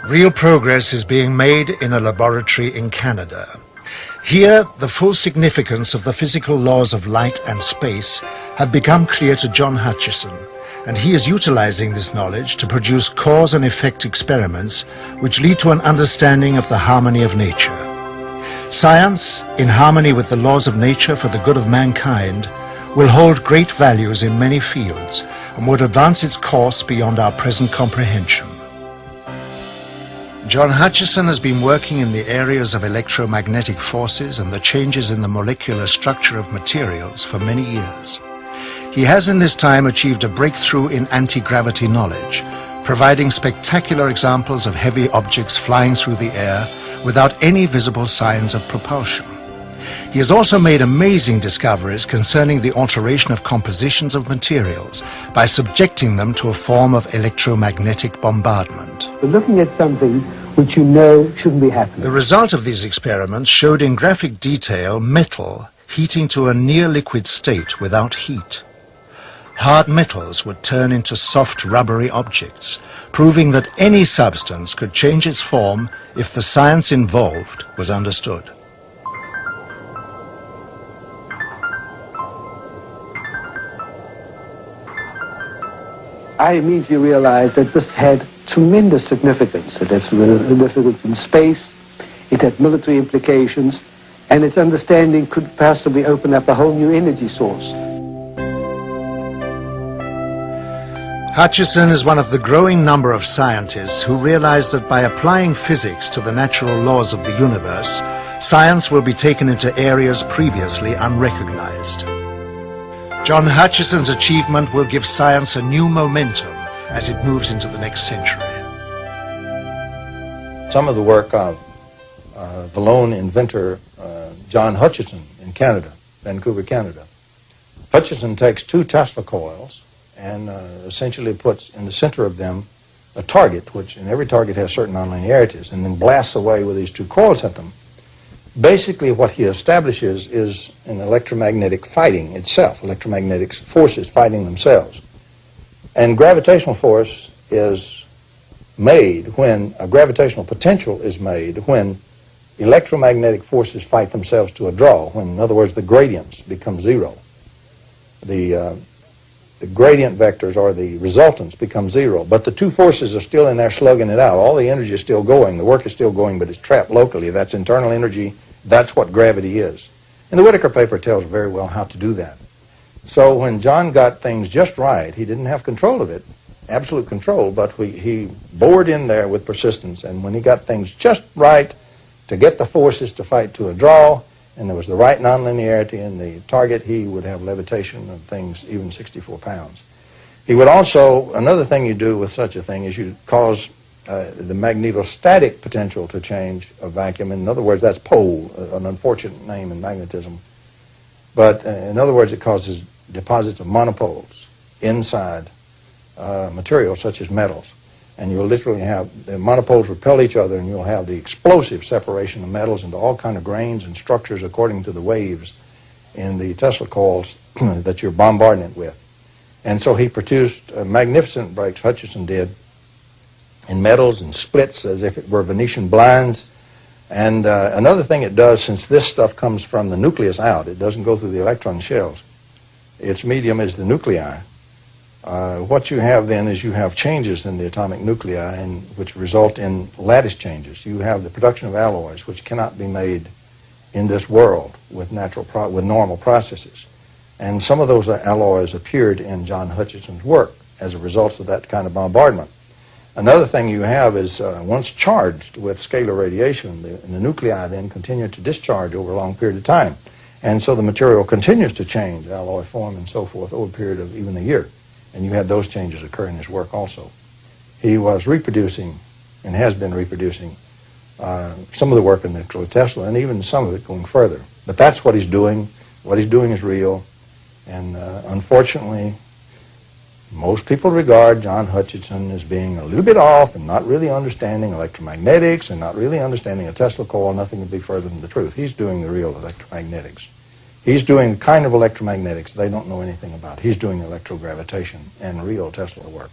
Real progress is being made in a laboratory in Canada. Here, the full significance of the physical laws of light and space have become clear to John Hutchison, and he is utilizing this knowledge to produce cause and effect experiments which lead to an understanding of the harmony of nature. Science, in harmony with the laws of nature for the good of mankind, will hold great values in many fields and would advance its course beyond our present comprehension. John Hutchison has been working in the areas of electromagnetic forces and the changes in the molecular structure of materials for many years. He has in this time achieved a breakthrough in anti-gravity knowledge, providing spectacular examples of heavy objects flying through the air without any visible signs of propulsion. He has also made amazing discoveries concerning the alteration of compositions of materials by subjecting them to a form of electromagnetic bombardment. We're looking at something which you know shouldn't be happening. The result of these experiments showed in graphic detail metal heating to a near liquid state without heat. Hard metals would turn into soft rubbery objects, proving that any substance could change its form if the science involved was understood. I immediately realized that this had tremendous significance. It had significance in space, it had military implications, and its understanding could possibly open up a whole new energy source. Hutchison is one of the growing number of scientists who realize that by applying physics to the natural laws of the universe, science will be taken into areas previously unrecognized. John Hutchison's achievement will give science a new momentum as it moves into the next century. Some of the work of the lone inventor, John Hutchison in Canada, Vancouver, Canada. Hutchison takes two Tesla coils and essentially puts in the center of them a target, which in every target has certain nonlinearities, and then blasts away with these two coils at them. Basically what he establishes is an electromagnetic fighting itself, electromagnetic forces fighting themselves. And gravitational force is made when, a gravitational potential is made when electromagnetic forces fight themselves to a draw, when, in other words, the gradients become zero. The gradient vectors, or the resultants, become zero, but the two forces are still in there slugging it out. All the energy is still going, the work is still going, but it's trapped locally. That's internal energy. That's what gravity is. And the Whittaker paper tells very well how to do that. So when John got things just right, he didn't have control of it, absolute control, but he bored in there with persistence, and when he got things just right to get the forces to fight to a draw, and there was the right nonlinearity in the target, he would have levitation of things even 64 pounds. He would also, another thing you do with such a thing is you cause the magnetostatic potential to change a vacuum. In other words, that's pole, an unfortunate name in magnetism. But in other words, it causes deposits of monopoles inside materials such as metals. And you'll literally have the monopoles repel each other, and you'll have the explosive separation of metals into all kind of grains and structures according to the waves in the Tesla coils that you're bombarding it with. And so he produced magnificent breaks, Hutchison did, in metals and splits as if it were Venetian blinds. And another thing it does, since this stuff comes from the nucleus out, it doesn't go through the electron shells. Its medium is the nuclei. What you have then is you have changes in the atomic nuclei, which result in lattice changes. You have the production of alloys, which cannot be made in this world with normal processes. And some of those alloys appeared in John Hutchison's work as a result of that kind of bombardment. Another thing you have is once charged with scalar radiation, the nuclei then continue to discharge over a long period of time. And so the material continues to change, alloy form and so forth, over a period of even a year. And you had those changes occur in his work also. He was reproducing, and has been reproducing, some of the work in Nikola Tesla, and even some of it going further. But that's what he's doing. What he's doing is real. And unfortunately, most people regard John Hutchison as being a little bit off and not really understanding electromagnetics and not really understanding a Tesla coil. Nothing could be further than the truth. He's doing the real electromagnetics. He's doing the kind of electromagnetics they don't know anything about. He's doing electrogravitation and real Tesla work.